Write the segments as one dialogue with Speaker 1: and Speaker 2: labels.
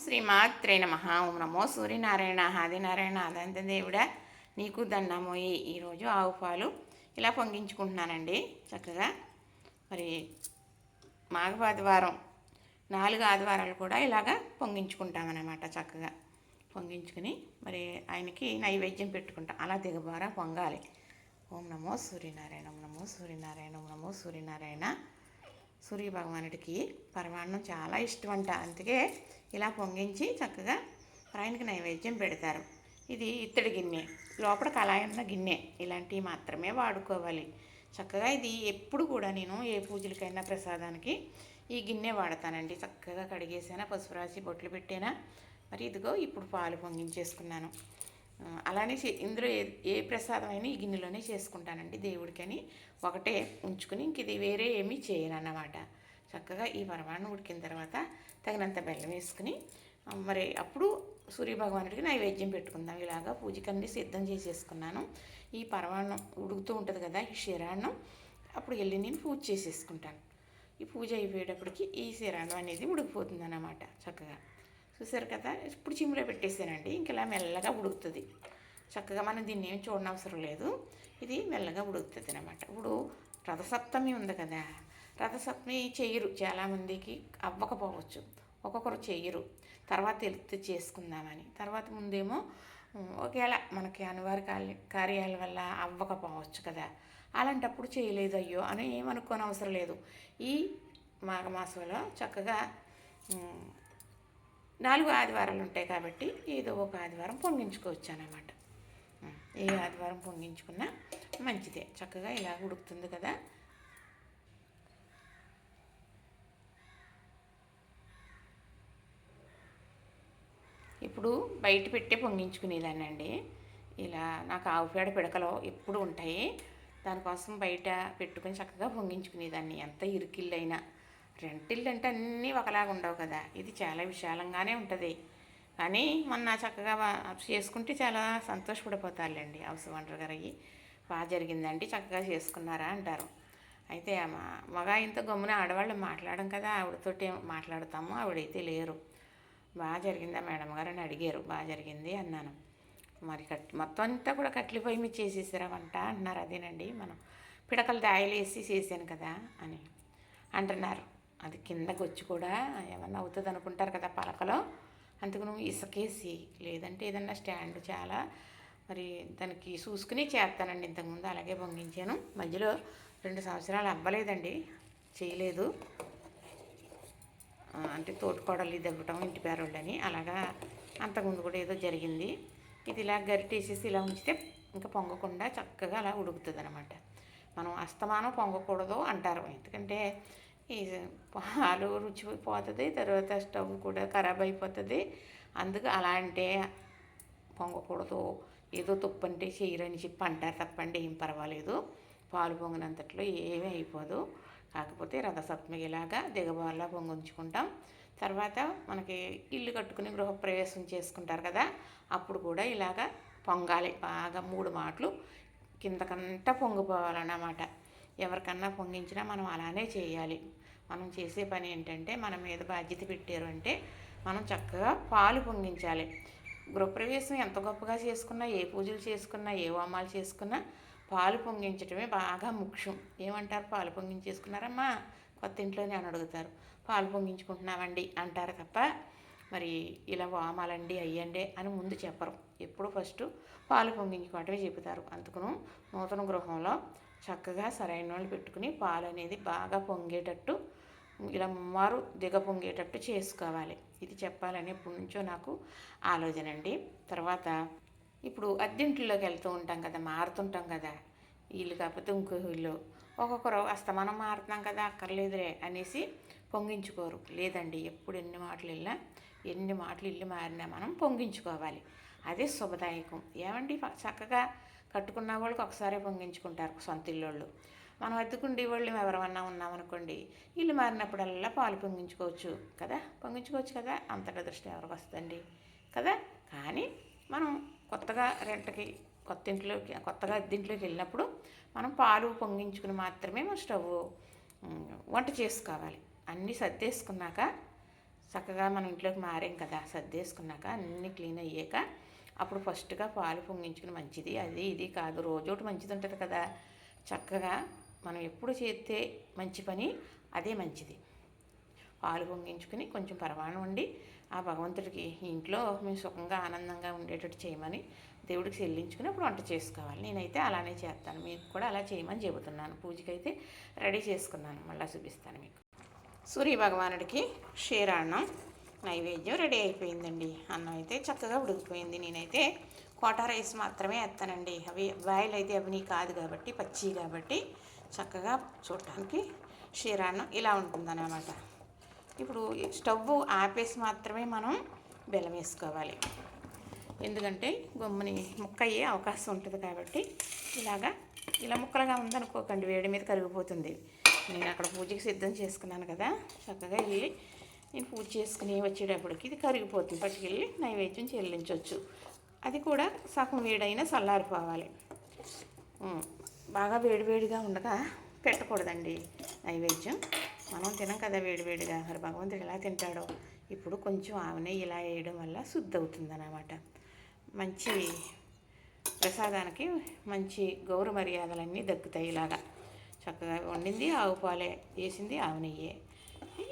Speaker 1: శ్రీమాత్రే నమ. ఓం నమో సూర్యనారాయణ ఆదినారాయణ అదంత దేవుడా నీకు దండమోయి. ఈరోజు ఆవు పాలు ఇలా పొంగించుకుంటున్నానండి చక్కగా. మరి ఆదివారం 4 ఆదివారాలు కూడా ఇలాగా పొంగించుకుంటామన్నమాట. చక్కగా పొంగించుకుని మరి ఆయనకి నైవేద్యం పెట్టుకుంటాం. అలా దిగబారా పొంగాలి. ఓం నమో సూర్యనారాయణ, ఓం నమో సూర్యనారాయణ, ఓం నమో సూర్యనారాయణ. సూర్య భగవానుడికి పరమాన్నం చాలా ఇష్టం అంట. అందుకే ఇలా పొంగించి చక్కగా ఆయనకి నైవేద్యం పెడతారు. ఇది ఇత్తడి గిన్నె, లోపల కళాయి ఉన్న గిన్నె, ఇలాంటివి మాత్రమే వాడుకోవాలి. చక్కగా ఇది ఎప్పుడు కూడా నేను ఏ పూజలకైనా ప్రసాదానికి ఈ గిన్నె వాడతానండి. చక్కగా కడిగేసానా, పసుపు రాసి బొట్లు పెట్టేనా. మరి ఇదిగో ఇప్పుడు పాలు పొంగించేసుకున్నాను. అలానే ఇందులో ఏ ప్రసాదమైనా ఈ గిన్నెలోనే చేసుకుంటానండి. దేవుడికని ఒకటే ఉంచుకుని ఇంక ఇది వేరే ఏమీ చేయను అన్నమాట. చక్కగా ఈ పరమాన్నం ఉడికిన తర్వాత తగినంత బెల్లం వేసుకుని మరి అప్పుడు సూర్యభగవానుడికి నైవేద్యం పెట్టుకుందాం. ఇలాగా పూజకన్నీ సిద్ధం చేసేసుకున్నాను. ఈ పరమాన్నం ఉడుకుతూ ఉంటుంది కదా, ఈ క్షీరాన్నం, అప్పుడు వెళ్ళి నేను పూజ చేసేసుకుంటాను. ఈ పూజ అయిపోయేటప్పటికి ఈ క్షీరాన్నం అనేది ఉడికిపోతుంది అన్నమాట. చక్కగా చూసారు కదా. ఇప్పుడు చిమ్ములో పెట్టేసానండి. ఇంక ఇలా మెల్లగా ఉడుకుతుంది చక్కగా. మనం దీన్ని ఏం చూడనవసరం లేదు. ఇది మెల్లగా ఉడుకుతుంది అన్నమాట. ఇప్పుడు రథసప్తమి ఉంది కదా, రథసప్తమి చెయ్యరు చాలామందికి, అవ్వకపోవచ్చు. ఒక్కొక్కరు చెయ్యరు. తర్వాత తెలుస్తు చేసుకుందామని. తర్వాత ముందేమో ఒకవేళ మనకి అనివార్య కార్యాల వల్ల అవ్వకపోవచ్చు కదా, అలాంటప్పుడు చేయలేదు అయ్యో అని ఏమనుకోని అవసరం లేదు. ఈ మాఘమాసంలో చక్కగా 4 ఆదివారాలు ఉంటాయి కాబట్టి ఏదో ఒక ఆదివారం పొంగించుకోవచ్చు అన్నమాట. ఏ ఆదివారం పొంగించుకున్నా మంచిదే. చక్కగా ఇలా ఉడుకుతుంది కదా. ఇప్పుడు బయట పెట్టే పొంగించుకునేదాన్ని అండి. ఇలా నాకు ఆవు పేడ పిడకలు ఎప్పుడు ఉంటాయి. దానికోసం బయట పెట్టుకుని చక్కగా పొంగించుకునేదాన్ని. ఎంత ఇరుకిల్లైనా. రెంటిల్లు అంటే అన్నీ ఒకలాగా ఉండవు కదా, ఇది చాలా విశాలంగానే ఉంటుంది. కానీ మొన్న చక్కగా చేసుకుంటే చాలా సంతోషపడిపోతారులేండి. హౌస్ ఓనర్ గారు అయ్యి బాగా జరిగిందండి, చక్కగా చేసుకున్నారా అంటారు. అయితే మగాయింతో గమ్మున ఆడవాళ్ళు మాట్లాడడం కదా, ఆవిడతోటి మాట్లాడతాము. ఆవిడైతే లేరు. బాగా జరిగిందా మేడం గారు అని అడిగారు. బాగా జరిగింది అన్నాను. మరి మొత్తం అంతా కూడా కట్లి పొయ్యి మీద చేసేసారా వంట అంటున్నారు. అదేనండి, మనం పిడకలు దాయలు వేసి చేశాను కదా అని అంటున్నారు. అది కిందకు వచ్చి కూడా ఏమన్నా అవుతుంది అనుకుంటారు కదా పలకలో. అందుకు నువ్వు ఇసుకేసి లేదంటే ఏదన్నా స్టాండ్ చాలా మరి దానికి చూసుకుని చేస్తానండి. ఇంతకుముందు అలాగే పొంగించాను. మధ్యలో 2 సంవత్సరాలు అవ్వలేదండి, చేయలేదు. అంటే తోటికోడలు దెబ్బటం, ఇంటి పేరోళ్ళని అలాగా అంతకుముందు కూడా ఏదో జరిగింది. ఇది ఇలా గరిటేసేసి ఇలా ఉంచితే ఇంకా పొంగకుండా చక్కగా అలా ఉడుకుతుంది అనమాట. మనం అస్తమానం పొంగకూడదు అంటారు. ఎందుకంటే ఈ పాలు రుచి పోతుంది, తర్వాత స్టవ్ కూడా ఖరాబ్ అయిపోతుంది. అందుకు అలా అంటే పొంగకూడదు, ఏదో తుప్పు అంటే చేయరని చెప్పి అంటారు తప్పండి. ఏం పర్వాలేదు, పాలు పొంగినంతట్లో ఏమీ అయిపోదు. కాకపోతే రథసప్తమి ఇలాగా దిగబార్లా పొంగించుకుంటాం. తర్వాత మనకి ఇల్లు కట్టుకుని గృహప్రవేశం చేసుకుంటారు కదా, అప్పుడు కూడా ఇలాగా పొంగాలి. బాగా 3 మాటలు కిందకంతా పొంగిపోవాలన్నమాట. ఎవరికన్నా పొంగించినా మనం అలానే చేయాలి. మనం చేసే పని ఏంటంటే, మన మీద బాధ్యత పెట్టారు అంటే మనం చక్కగా పాలు పొంగించాలి. గృహప్రవేశం ఎంత గొప్పగా చేసుకున్నా, ఏ పూజలు చేసుకున్నా, ఏ హోమాలు చేసుకున్నా పాలు పొంగించడమే బాగా ముఖ్యం. ఏమంటారు, పాలు పొంగించేసుకున్నారమ్మా కొత్త ఇంట్లోనే అని అడుగుతారు. పాలు పొంగించుకుంటున్నామండి అంటారు తప్ప మరి ఇలా హోమాలండి అయ్యండి అని ముందు చెప్పరు. ఎప్పుడు ఫస్ట్ పాలు పొంగించుకోవటమే చెబుతారు. అందుకును నూతన గృహంలో చక్కగా సరైన వాళ్ళు పెట్టుకుని పాలు అనేది బాగా పొంగేటట్టు, ఇలా మారు దిగ పొంగేటట్టు చేసుకోవాలి. ఇది చెప్పాలని ఎప్పటి నుంచో నాకు ఆలోచన అండి. తర్వాత ఇప్పుడు అద్దెంట్లోకి వెళ్తూ ఉంటాం కదా, మారుతుంటాం కదా, ఇల్లు కాకపోతే ఇంకో ఇల్లు. ఒక్కొక్కరు అస్తమానం మారుతున్నాం కదా అక్కర్లేదులే అనేసి పొంగించుకోరు. లేదండి, ఎప్పుడు ఎన్ని మాటలు ఇల్లు మారినా మనం పొంగించుకోవాలి. అదే శుభదాయకం. ఏమండి, చక్కగా కట్టుకున్న వాళ్ళకి ఒకసారి పొంగించుకుంటారు సొంత ఇల్లు. మనం అద్దెకుండే వాళ్ళు ఎవరమన్నా ఉన్నామనుకోండి, ఇల్లు మారినప్పుడల్లా పాలు పొంగించుకోవచ్చు కదా. అంతటా దృష్టి ఎవరికి వస్తుందండి కదా. కానీ మనం కొత్తగా కొత్తగా అద్దెంట్లోకి వెళ్ళినప్పుడు మనం పాలు పొంగించుకుని మాత్రమే మన వంట చేసుకోవాలి. అన్నీ సర్దేసుకున్నాక చక్కగా మన ఇంట్లోకి మారాం కదా, సర్దేసుకున్నాక అన్నీ క్లీన్ అయ్యాక అప్పుడు ఫస్ట్గా పాలు పొంగించుకుని మంచిది, అది ఇది కాదు, రోజోటి మంచిది ఉంటుంది కదా. చక్కగా మనం ఎప్పుడు చేస్తే మంచి పని అదే మంచిది. పాలు పొంగించుకుని కొంచెం పరమాణం వండి ఆ భగవంతుడికి ఇంట్లో మేము సుఖంగా ఆనందంగా ఉండేటట్టు చేయమని దేవుడికి చెల్లించుకుని అప్పుడు వంట చేసుకోవాలి. నేనైతే అలానే చేస్తాను, మీకు కూడా అలా చేయమని చెబుతున్నాను. పూజకైతే రెడీ చేసుకున్నాను, మళ్ళీ చూపిస్తాను మీకు. సూర్య భగవానుడికి క్షీరాన్నం నైవేద్యం రెడీ అయిపోయిందండి. అన్నం అయితే చక్కగా ఉడికిపోయింది. నేనైతే కోటా రైస్ మాత్రమే వేస్తానండి, అవి బాయిల్ అయితే అవి కాదు కాబట్టి, పచ్చి కాబట్టి చక్కగా చూడటానికి క్షీరాన్నం ఇలా ఉంటుందన్నమాట. ఇప్పుడు స్టవ్ ఆపేసి మాత్రమే మనం బెల్లం వేసుకోవాలి, ఎందుకంటే గమ్ముని ముక్క అయ్యే అవకాశం ఉంటుంది కాబట్టి. ఇలా ముక్కలుగా ఉందనుకోకండి, వేడి మీద కరిగిపోతుంది. నేను అక్కడ పూజకి సిద్ధం చేసుకున్నాను కదా, చక్కగా వెళ్ళి నేను పూజ చేసుకుని వచ్చేటప్పటికి ఇది కరిగిపోతుంది. పట్టుకెళ్ళి నైవేద్యం చెల్లించవచ్చు. అది కూడా సగం వేడైనా చల్లారిపోవాలి. బాగా వేడివేడిగా ఉండగా పెట్టకూడదండి నైవేద్యం. మనం తినం కదా వేడివేడిగా, మరి భగవంతుడు ఎలా తింటాడో. ఇప్పుడు కొంచెం ఆవునే ఇలా వేయడం వల్ల శుద్ధి అవుతుంది అన్నమాట. మంచి ప్రసాదానికి మంచి గౌరవ మర్యాదలన్నీ దక్కుతాయి. ఇలాగా చక్కగా వండింది ఆవు పాలే, వేసింది ఆవు నెయ్యే.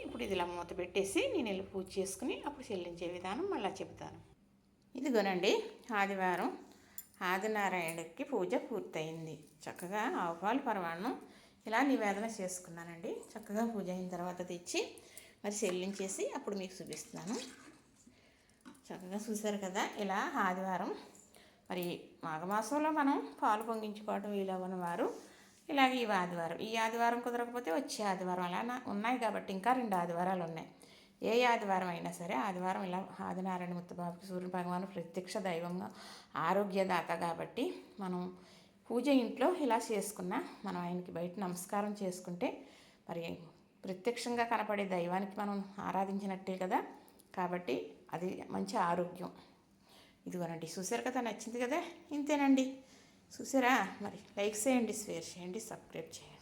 Speaker 1: ఇప్పుడు ఇది ఇలా మూత పెట్టేసి నేను వెళ్ళి పూజ చేసుకుని అప్పుడు చెల్లించే విధానం మళ్ళీ చెప్తాను. ఇదిగోనండి, ఆదివారం ఆదినారాయణుడికి పూజ పూర్తయింది. చక్కగా ఆవు పాలు పరమాన్నం ఇలా నివేదన చేసుకున్నానండి. చక్కగా పూజ అయిన తర్వాత తెచ్చి మరి చెల్లించేసి అప్పుడు మీకు చూపిస్తున్నాను. చక్కగా చూశారు కదా, ఇలా ఆదివారం మరి మాఘమాసంలో మనం పాలు పొంగించుకోవడం వీలవ్వని వారు ఇలాగ ఈ ఆదివారం కుదరకపోతే వచ్చే ఆదివారం అలా ఉన్నాయి కాబట్టి ఇంకా 2 ఆదివారాలు ఉన్నాయి. ఏ ఆదివారం అయినా సరే ఆదివారం ఇలా ఆదినారాయణ ముత్తబాబుకి సూర్య భగవాను ప్రత్యక్ష దైవంగా ఆరోగ్యదాత కాబట్టి మనం పూజ ఇంట్లో ఇలా చేసుకున్నా మనం ఆయనకి బయట నమస్కారం చేసుకుంటే మరి ప్రత్యక్షంగా కనపడే దైవానికి మనం ఆరాధించినట్టే కదా. కాబట్టి అది మంచి ఆరోగ్యం. ఇదిగోనండి, చూసారు కదా, నచ్చింది కదా, ఇంతేనండి. చూసారా, మరి లైక్ చేయండి, షేర్ చేయండి, సబ్స్క్రైబ్ చేయండి.